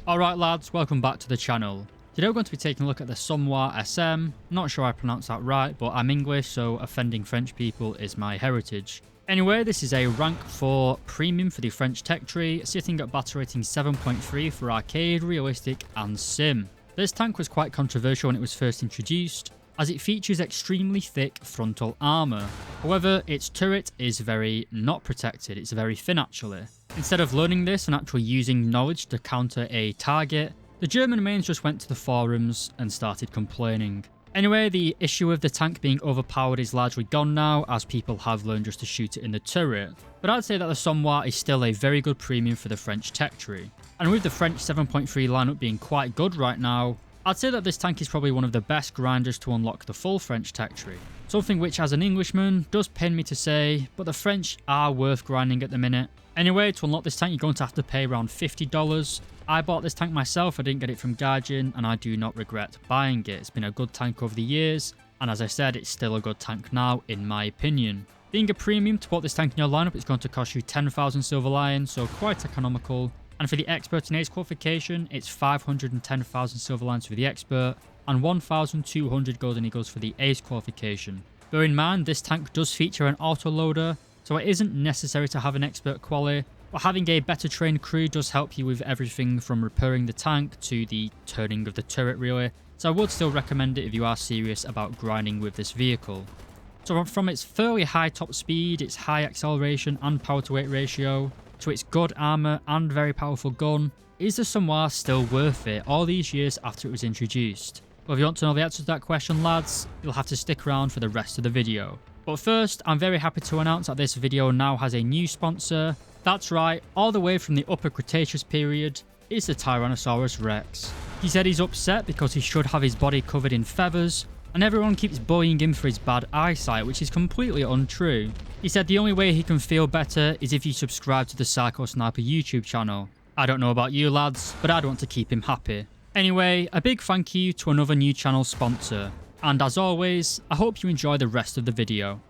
Alright lads, welcome back to the channel. Today we're going to be taking a look at the Somua SM. Not sure I pronounced that right, but I'm English, so offending French people is my heritage. Anyway, this is a rank 4 premium for the French tech tree, sitting at battle rating 7.3 for arcade, realistic and sim. This tank was quite controversial when it was first introduced, as it features extremely thick frontal armour. However, its turret is very not protected, it's very thin actually. Instead of learning this and actually using knowledge to counter a target, the German mains just went to the forums and started complaining. Anyway, the issue of the tank being overpowered is largely gone now, as people have learned just to shoot it in the turret. But I'd say that the Somua is still a very good premium for the French tech tree. And with the French 7.3 lineup being quite good right now, I'd say that this tank is probably one of the best grinders to unlock the full French tech tree. Something which as an Englishman does pain me to say, but the French are worth grinding at the minute. Anyway, to unlock this tank you're going to have to pay around $50. I bought this tank myself, I didn't get it from Gaijin, and I do not regret buying it. It's been a good tank over the years, and as I said, it's still a good tank now in my opinion. Being a premium to put this tank in your lineup, it's going to cost you 10,000 silver lions, so quite economical. And for the expert and ace qualification, it's 510,000 silver lions for the expert and 1,200 golden eagles for the ace qualification. Bear in mind, this tank does feature an autoloader, so it isn't necessary to have an expert quali, but having a better trained crew does help you with everything from repairing the tank to the turning of the turret really, so I would still recommend it if you are serious about grinding with this vehicle. So from its fairly high top speed, its high acceleration and power to weight ratio, to its good armour and very powerful gun, is the Somua still worth it all these years after it was introduced? Well, if you want to know the answer to that question lads, you'll have to stick around for the rest of the video. But first, I'm very happy to announce that this video now has a new sponsor. That's right, all the way from the Upper Cretaceous period is the Tyrannosaurus Rex. He said he's upset because he should have his body covered in feathers, and everyone keeps bullying him for his bad eyesight, which is completely untrue. He said the only way he can feel better is if you subscribe to the SAKO Sniper YouTube channel. I don't know about you lads, but I'd want to keep him happy. Anyway, a big thank you to another new channel sponsor. And as always, I hope you enjoy the rest of the video.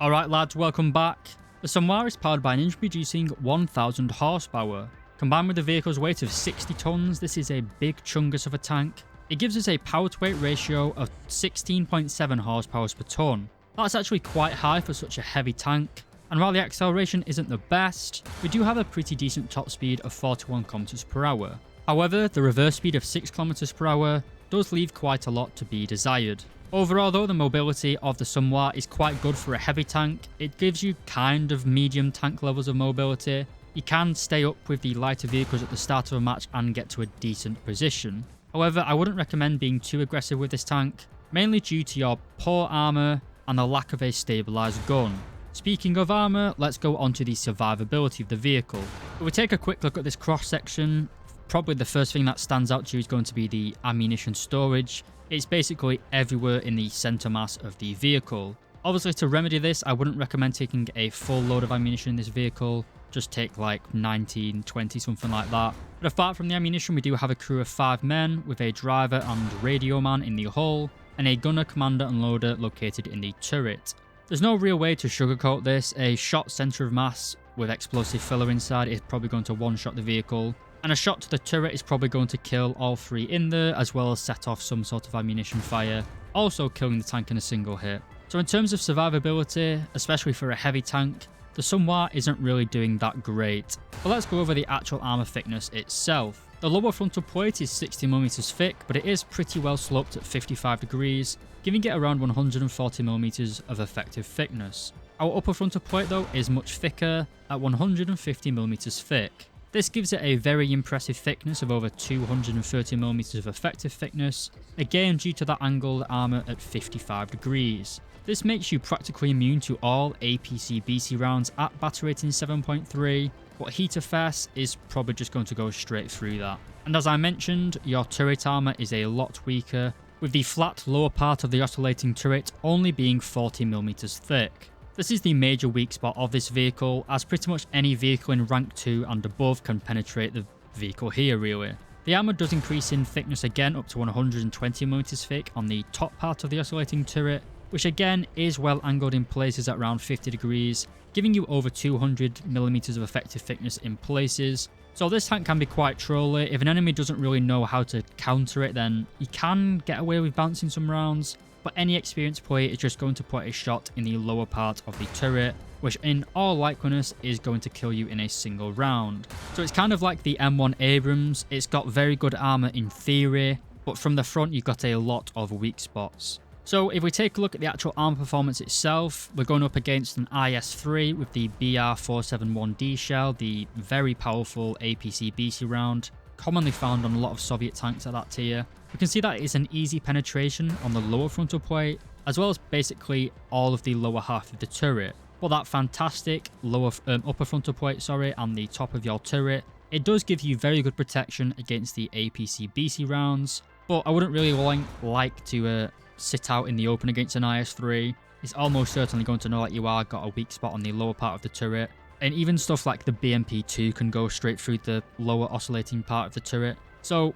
Alright lads, welcome back. The Somua is powered by an engine-producing 1000 horsepower. Combined with the vehicle's weight of 60 tons, this is a big chungus of a tank. It gives us a power to weight ratio of 16.7 horsepower per ton. That's actually quite high for such a heavy tank. And while the acceleration isn't the best, we do have a pretty decent top speed of 41 km per hour. However, the reverse speed of 6 km per hour does leave quite a lot to be desired. Overall though, the mobility of the Somua is quite good for a heavy tank. It gives you kind of medium tank levels of mobility. You can stay up with the lighter vehicles at the start of a match and get to a decent position. However, I wouldn't recommend being too aggressive with this tank, mainly due to your poor armour and the lack of a stabilised gun. Speaking of armour, let's go on to the survivability of the vehicle. If we take a quick look at this cross section, probably the first thing that stands out to you is going to be the ammunition storage. It's basically everywhere in the centre mass of the vehicle. Obviously, to remedy this, I wouldn't recommend taking a full load of ammunition in this vehicle. Just take like 19, 20, something like that. But apart from the ammunition, we do have a crew of 5 men with a driver and radio man in the hull, and a gunner, commander and loader located in the turret. There's no real way to sugarcoat this. A shot centre of mass with explosive filler inside is probably going to one-shot the vehicle. And a shot to the turret is probably going to kill all 3 in there, as well as set off some sort of ammunition fire, also killing the tank in a single hit. So in terms of survivability, especially for a heavy tank, the Somua isn't really doing that great. But let's go over the actual armour thickness itself. The lower frontal plate is 60mm thick, but it is pretty well sloped at 55 degrees, giving it around 140mm of effective thickness. Our upper frontal plate though is much thicker at 150mm thick. This gives it a very impressive thickness of over 230mm of effective thickness, again due to that angled armour at 55 degrees. This makes you practically immune to all APC-BC rounds at battle rating 7.3, but Heat Fest is probably just going to go straight through that. And as I mentioned, your turret armour is a lot weaker, with the flat lower part of the oscillating turret only being 40mm thick. This is the major weak spot of this vehicle, as pretty much any vehicle in rank 2 and above can penetrate the vehicle here really. The armour does increase in thickness again up to 120mm thick on the top part of the oscillating turret, which again is well angled in places at around 50 degrees, giving you over 200mm of effective thickness in places. So this tank can be quite trolly. If an enemy doesn't really know how to counter it, then you can get away with bouncing some rounds, but any experienced player is just going to put a shot in the lower part of the turret, which in all likeliness is going to kill you in a single round. So it's kind of like the M1 Abrams. It's got very good armour in theory, but from the front you've got a lot of weak spots. So if we take a look at the actual armor performance itself, we're going up against an IS-3 with the BR-471D shell, the very powerful APC-BC round, commonly found on a lot of Soviet tanks at that tier. We can see that it's an easy penetration on the lower frontal plate, as well as basically all of the lower half of the turret. But that fantastic upper frontal plate, and the top of your turret, it does give you very good protection against the APC-BC rounds, but I wouldn't really like to sit out in the open against an IS-3. It's almost certainly going to know that you are got a weak spot on the lower part of the turret. And even stuff like the BMP-2 can go straight through the lower oscillating part of the turret. So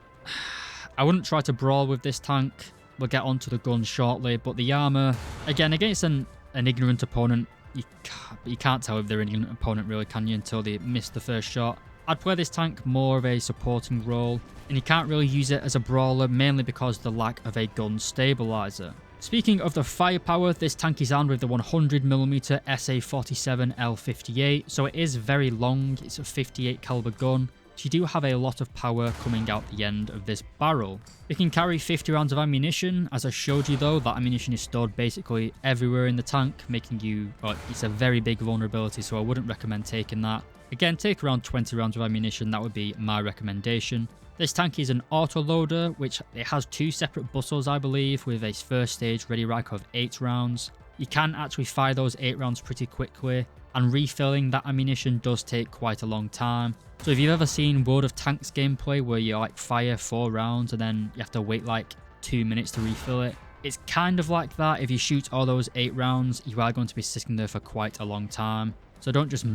I wouldn't try to brawl with this tank. We'll get onto the gun shortly, but the armor, again, against an ignorant opponent, you can't tell if they're an ignorant opponent really, can you, until they miss the first shot. I'd play this tank more of a supporting role, and you can't really use it as a brawler, mainly because of the lack of a gun stabilizer. Speaking of the firepower, this tank is armed with the 100mm SA-47 L58, so it is very long. It's a 58 caliber gun, so you do have a lot of power coming out the end of this barrel. It can carry 50 rounds of ammunition. As I showed you though, that ammunition is stored basically everywhere in the tank, making you, it's a very big vulnerability, so I wouldn't recommend taking that. Again, take around 20 rounds of ammunition, that would be my recommendation. This tank is an autoloader, which it has 2 separate bustles, I believe, with a first stage ready rack of 8 rounds. You can actually fire those 8 rounds pretty quickly, and refilling that ammunition does take quite a long time. So if you've ever seen World of Tanks gameplay where you fire 4 rounds and then you have to wait 2 minutes to refill it, it's kind of like that. If you shoot all those 8 rounds, you are going to be sitting there for quite a long time. So don't just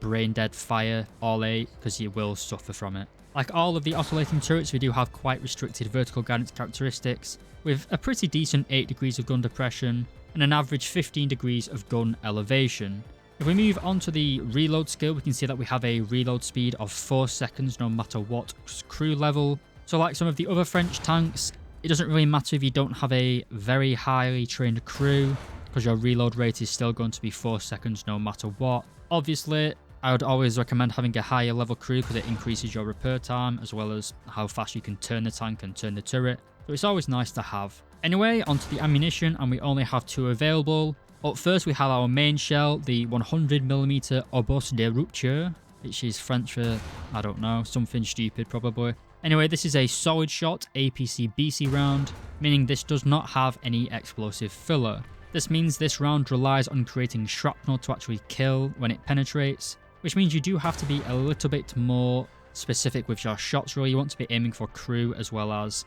brain dead fire all 8, because you will suffer from it. Like all of the oscillating turrets, we do have quite restricted vertical guidance characteristics, with a pretty decent 8 degrees of gun depression and an average 15 degrees of gun elevation. If we move on to the reload skill, we can see that we have a reload speed of 4 seconds no matter what crew level. So like some of the other French tanks, it doesn't really matter if you don't have a very highly trained crew, because your reload rate is still going to be 4 seconds no matter what. Obviously, I would always recommend having a higher level crew because it increases your repair time, as well as how fast you can turn the tank and turn the turret. So it's always nice to have. Anyway, onto the ammunition, and we only have 2 available. Up first, we have our main shell, the 100mm obus de rupture, which is French for, I don't know, something stupid probably. Anyway, this is a solid shot APC-BC round, meaning this does not have any explosive filler. This means this round relies on creating shrapnel to actually kill when it penetrates, which means you do have to be a little bit more specific with your shots really. You want to be aiming for crew as well as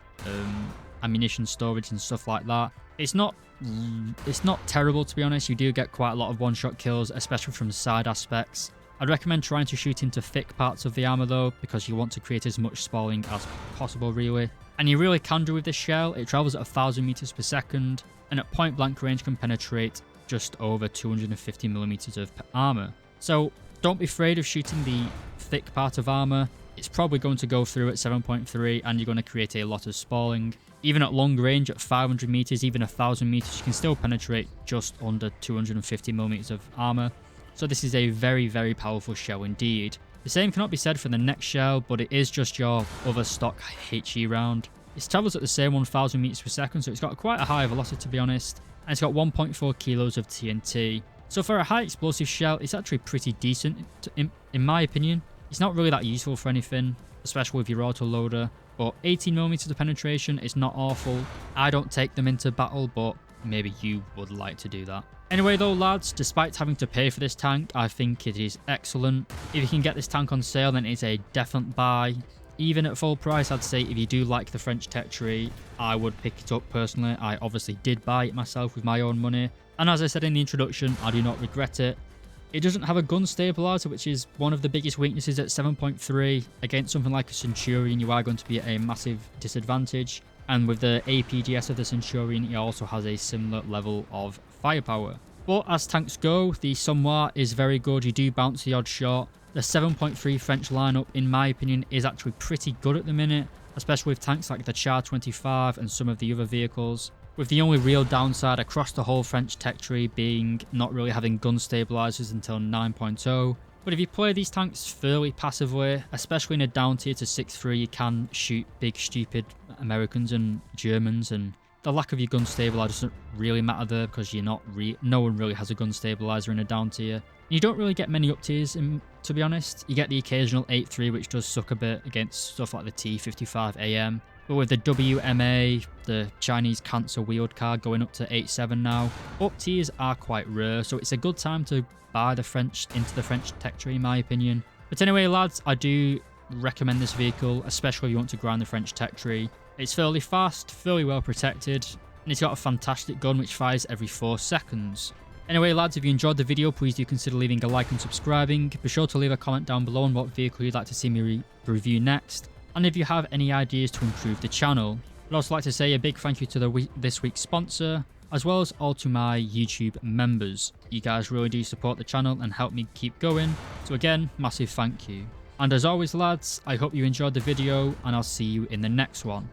ammunition storage and stuff like that. It's not terrible, to be honest. You do get quite a lot of one-shot kills, especially from side aspects. I'd recommend trying to shoot into thick parts of the armor though, because you want to create as much spalling as possible really. And you really can do with this shell. It travels at 1000 meters per second, and at point blank range can penetrate just over 250mm of armor. So don't be afraid of shooting the thick part of armor. It's probably going to go through at 7.3, and you're going to create a lot of spalling. Even at long range, at 500 meters, even 1000 meters, you can still penetrate just under 250mm of armor. So this is a very, very powerful shell indeed. The same cannot be said for the next shell, but it is just your other stock HE round. It travels at the same 1000 meters per second, so it's got quite a high velocity, to be honest, and it's got 1.4 kilos of TNT. So for a high explosive shell, it's actually pretty decent, in my opinion. It's not really that useful for anything, especially with your autoloader, but 18mm of penetration is not awful. I don't take them into battle, but maybe you would like to do that. Anyway though, lads, despite having to pay for this tank, I think it is excellent. If you can get this tank on sale, then it's a definite buy. even at full price, I'd say if you do like the French tech tree, I would pick it up personally. I obviously did buy it myself with my own money, and as I said in the introduction, I do not regret it. It doesn't have a gun stabilizer, which is one of the biggest weaknesses at 7.3. Against something like a Centurion, you are going to be at a massive disadvantage. And with the APDS of the Centurion, it also has a similar level of firepower. But as tanks go, the Somua is very good. You do bounce the odd shot. The 7.3 French lineup, in my opinion, is actually pretty good at the minute, especially with tanks like the Char 25 and some of the other vehicles. With the only real downside across the whole French tech tree being not really having gun stabilizers until 9.0. But if you play these tanks fairly passively, especially in a down tier to 6.3, you can shoot big stupid Americans and Germans, and the lack of your gun stabilizer doesn't really matter there because no one really has a gun stabilizer in a down tier. You don't really get many up tiers, to be honest. You get the occasional 8.3, which does suck a bit against stuff like the T55AM. But with the WMA, the Chinese Cancer wheeled car going up to 8.7 now, up tiers are quite rare, so it's a good time to buy the French into the French tech tree, in my opinion. But anyway, lads, I do recommend this vehicle, especially if you want to grind the French tech tree. It's fairly fast, fairly well protected, and it's got a fantastic gun which fires every 4 seconds. Anyway, lads, if you enjoyed the video, please do consider leaving a like and subscribing. Be sure to leave a comment down below on what vehicle you'd like to see me review next, and if you have any ideas to improve the channel. I'd also like to say a big thank you to this week's sponsor, as well as all to my YouTube members. You guys really do support the channel and help me keep going, so again, massive thank you. And as always, lads, I hope you enjoyed the video, and I'll see you in the next one.